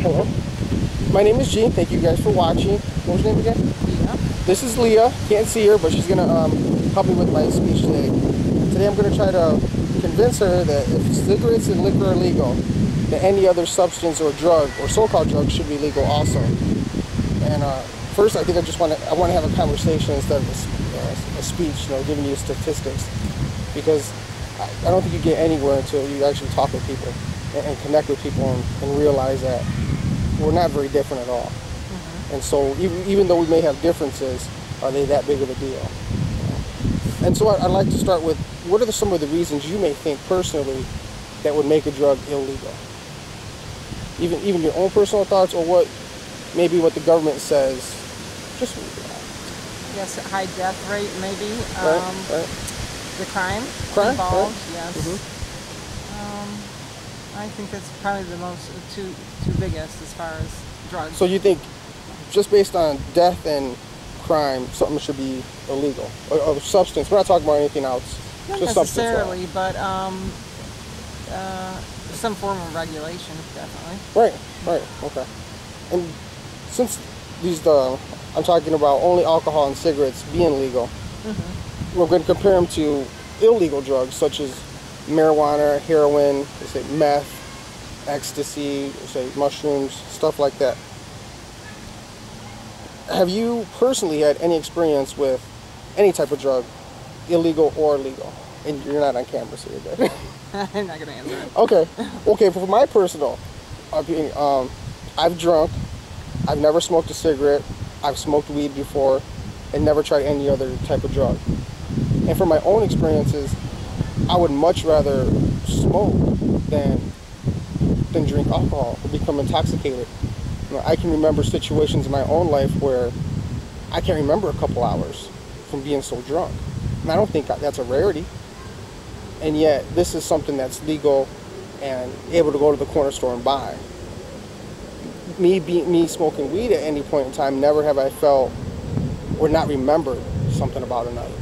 Hello. My name is Gene. Thank you guys for watching. What was your name again? Leah. This is Leah. Can't see her, but she's going to help me with my speech today. Today I'm going to try to convince her that if cigarettes and liquor are legal, that any other substance or drug or so-called drug should be legal also. And first, I think I want to have a conversation instead of a speech, giving you statistics, because I don't think you get anywhere until you actually talk with people and connect with people and realize that we're not very different at all. Mm-hmm. And so even though we may have differences, are they that big of a deal? And so I'd like to start with, what are some of the reasons you may think personally that would make a drug illegal? Even your own personal thoughts, or what the government says. Just Yes, high death rate maybe. Right. The crime involved. Right. Yes. Mm-hmm. I think that's probably the most two biggest as far as drugs. So you think, just based on death and crime, something should be illegal? Or substance? We're not talking about anything else. Not just necessarily, but some form of regulation, definitely. Right. Okay. And since I'm talking about only alcohol and cigarettes being legal, mm-hmm. we're going to compare them to illegal drugs such as marijuana, heroin, say meth, ecstasy, say mushrooms, stuff like that. Have you personally had any experience with any type of drug, illegal or legal? And you're not on camera, so you're good. I'm not going to answer it. Okay. For my personal opinion, I've drunk. I've never smoked a cigarette. I've smoked weed before, and never tried any other type of drug. And from my own experiences, I would much rather smoke than drink alcohol or become intoxicated. I can remember situations in my own life where I can't remember a couple hours from being so drunk. And I don't think that's a rarity. And yet, this is something that's legal and able to go to the corner store and buy. Me smoking weed at any point in time, never have I felt or not remembered something about a night.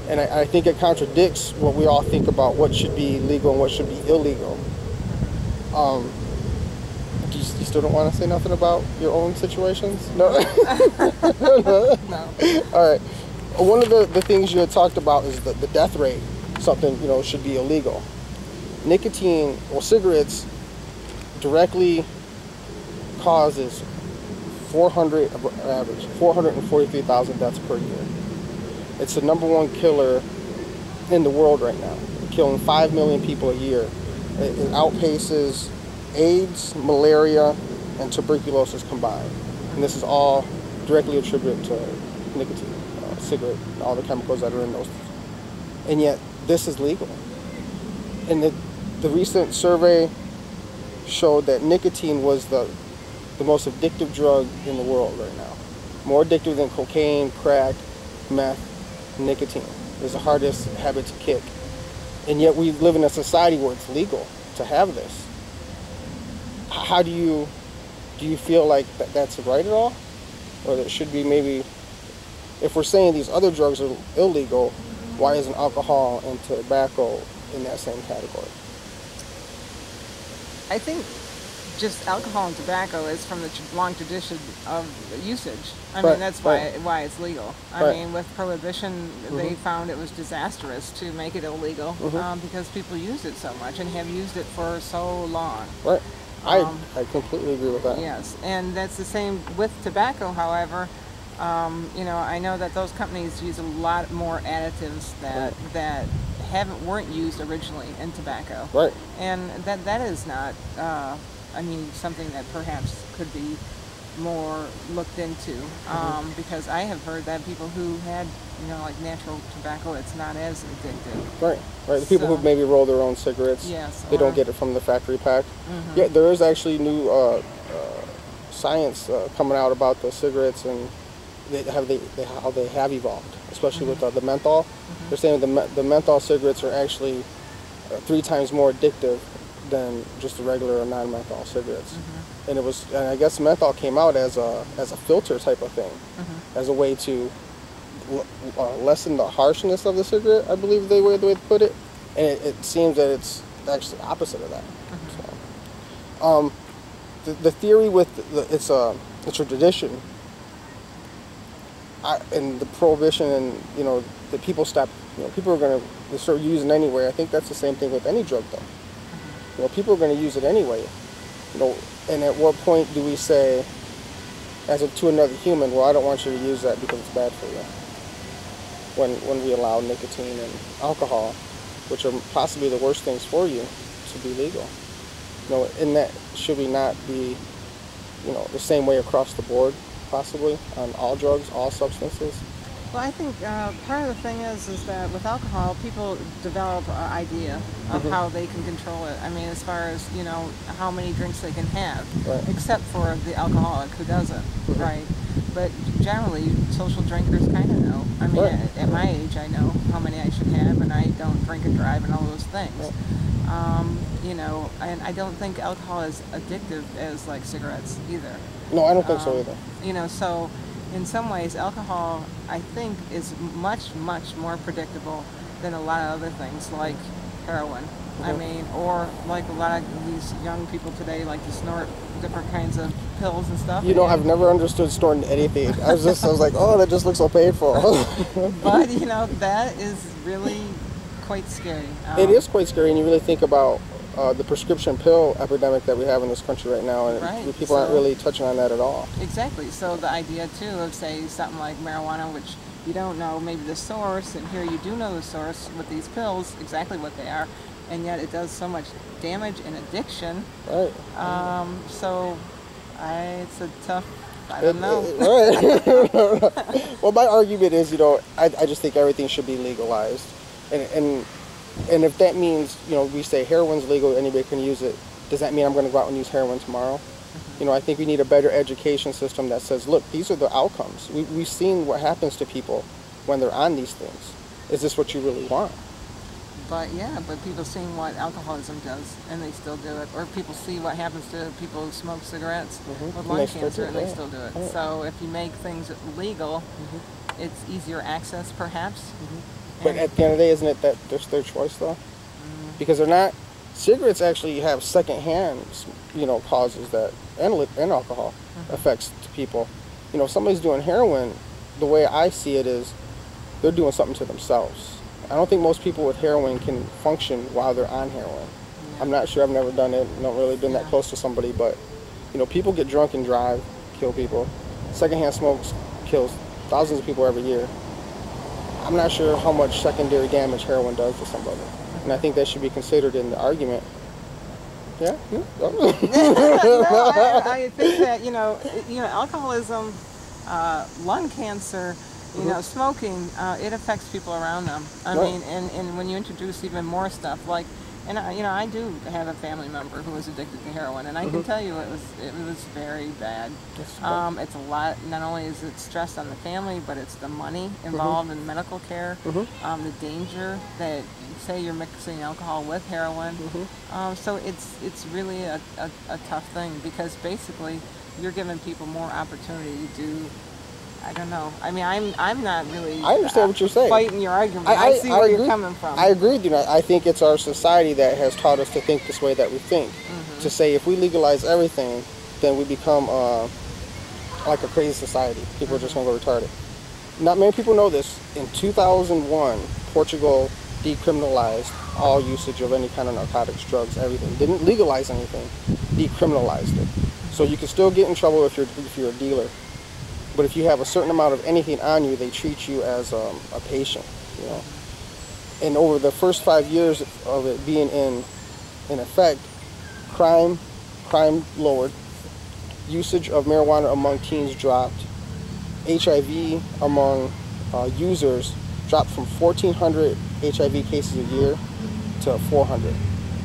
And I think it contradicts what we all think about what should be legal and what should be illegal. You still don't want to say nothing about your own situations? No? No. All right. One of the things you had talked about is the death rate. Something, should be illegal. Nicotine, or cigarettes, directly causes 443,000 deaths per year. It's the #1 killer in the world right now, killing 5 million people a year. It outpaces AIDS, malaria, and tuberculosis combined. And this is all directly attributed to nicotine, cigarette, and all the chemicals that are in those. And yet, this is legal. And the recent survey showed that nicotine was the most addictive drug in the world right now. More addictive than cocaine, crack, meth. Nicotine is the hardest habit to kick. And yet we live in a society where it's legal to have this. How do you feel like that's right at all? Or that it should be maybe, if we're saying these other drugs are illegal, why isn't alcohol and tobacco in that same category? I think just alcohol and tobacco is from the long tradition of usage. I mean, that's why it's legal. I mean, with Prohibition, mm-hmm. they found it was disastrous to make it illegal, mm-hmm. Because people use it so much and have used it for so long. Right. I completely agree with that. Yes, and that's the same with tobacco, however. I know that those companies use a lot more additives that weren't used originally in tobacco. Right. And that is not, something that perhaps could be more looked into. Mm-hmm. Because I have heard that people who had, like natural tobacco, it's not as addictive. Right. The people who maybe roll their own cigarettes, yes, they don't get it from the factory pack. Mm-hmm. Yeah, there is actually new science coming out about the cigarettes and how they have evolved, especially mm-hmm. with the menthol. Mm-hmm. They're saying the menthol cigarettes are actually 3 times more addictive than just the regular or non-menthol cigarettes. Mm-hmm. And I guess menthol came out as a filter type of thing, mm-hmm. as a way to lessen the harshness of the cigarette, I believe the way to put it. And it seems that it's actually opposite of that. Mm-hmm. So, the theory with it's a tradition, and the prohibition, and the people stop. People are going to start using anyway. I think that's the same thing with any drug, though. People are going to use it anyway. And at what point do we say, to another human, well, I don't want you to use that because it's bad for you? When we allow nicotine and alcohol, which are possibly the worst things for you, to be legal. And that should we not be, the same way across the board, possibly, on all drugs, all substances? Well, I think part of the thing is that with alcohol, people develop an idea of how they can control it. I mean, as far as, how many drinks they can have, right. Except for the alcoholic who doesn't, right? But generally, social drinkers kind of know. I mean, right. at my age, I know how many I should have, and I don't drink and drive and all those things. Right. And I don't think alcohol is addictive as, like, cigarettes either. No, I don't think so either. So in some ways, alcohol, I think, is much, much more predictable than a lot of other things, like heroin. I mean, or like a lot of these young people today like to snort different kinds of pills and stuff. I've never understood snorting anything. I was like, oh, that just looks so painful. But, that is really quite scary. It is quite scary, and you really think about the prescription pill epidemic that we have in this country right now, and right. people aren't really touching on that at all. Exactly. So the idea, too, of, say, something like marijuana, which you don't know maybe the source, and here you do know the source with these pills, exactly what they are, and yet it does so much damage and addiction. Right. It's a tough, I don't know. Right. Well, my argument is, I just think everything should be legalized. And if that means, we say heroin's legal, anybody can use it, does that mean I'm going to go out and use heroin tomorrow? I think we need a better education system that says, look, these are the outcomes. We've seen what happens to people when they're on these things. Is this what you really want? But people seeing what alcoholism does, and they still do it. Or people see what happens to people who smoke cigarettes with lung cancer, and they still do it. Right. So if you make things legal, it's easier access, perhaps. But at the end of the day, isn't it that there's their choice, though? Because they're not. Cigarettes actually have secondhand, causes that, and alcohol affects to people. If somebody's doing heroin, the way I see it is, they're doing something to themselves. I don't think most people with heroin can function while they're on heroin. Yeah. I'm not sure. I've never done it. Not really been that close to somebody, but people get drunk and drive, kill people. Secondhand smoke kills thousands of people every year. I'm not sure how much secondary damage heroin does to somebody, and I think that should be considered in the argument. Yeah. No, I think that alcoholism, lung cancer, smoking, it affects people around them. I mean, and when you introduce even more stuff like, and I do have a family member who was addicted to heroin, and I can tell you it was very bad. It's a lot. Not only is it stress on the family, but it's the money involved in medical care, the danger that, say, you're mixing alcohol with heroin. So it's really a tough thing, because basically you're giving people more opportunity to do. I don't know. I mean, I'm not really. I understand what you're saying. Fighting your argument. I see where you're coming from. I agree with you. I think it's our society that has taught us to think this way that we think. To say if we legalize everything, then we become like a crazy society. People are just going to go retarded. Not many people know this. In 2001, Portugal decriminalized all usage of any kind of narcotics, drugs, everything. Didn't legalize anything. Decriminalized it. So you can still get in trouble if you're a dealer. But if you have a certain amount of anything on you, they treat you as a patient, And over the first 5 years of it being in effect, crime lowered, usage of marijuana among teens dropped, HIV among users dropped from 1,400 HIV cases a year to 400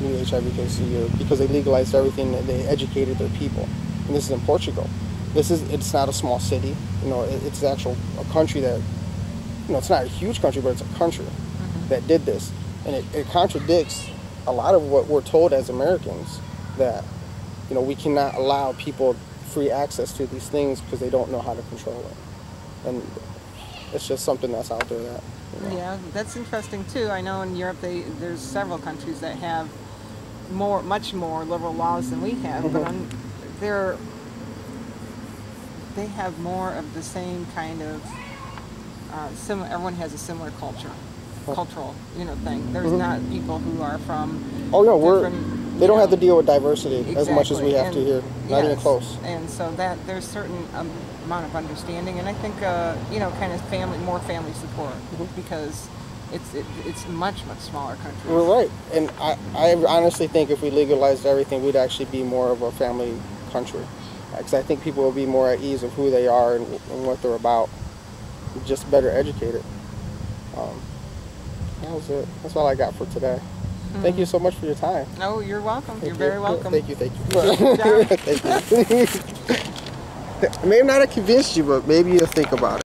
new HIV cases a year, because they legalized everything and they educated their people. And this is in Portugal. It's not a small city, it's actually a country that, it's not a huge country, but it's a country that did this. And it contradicts a lot of what we're told as Americans, that, we cannot allow people free access to these things because they don't know how to control it. And it's just something that's out there that, Yeah, that's interesting too. I know in Europe there's several countries that have much more liberal laws than we have, but they have more of the same kind of similar. Everyone has a similar cultural, thing. There's not people who are from. Oh no, they don't have to deal with diversity as much as we have to here. Not even close. And so that there's certain amount of understanding, and I think kind of more family support because it's much smaller country. We're right, and I honestly think if we legalized everything, we'd actually be more of a family country. Because I think people will be more at ease of who they are and what they're about, just better educated. That was it. That's all I got for today. Thank you so much for your time. Oh, you're welcome. You're very welcome. Thank you. Thank you. Maybe not have convinced you, but maybe you'll think about it.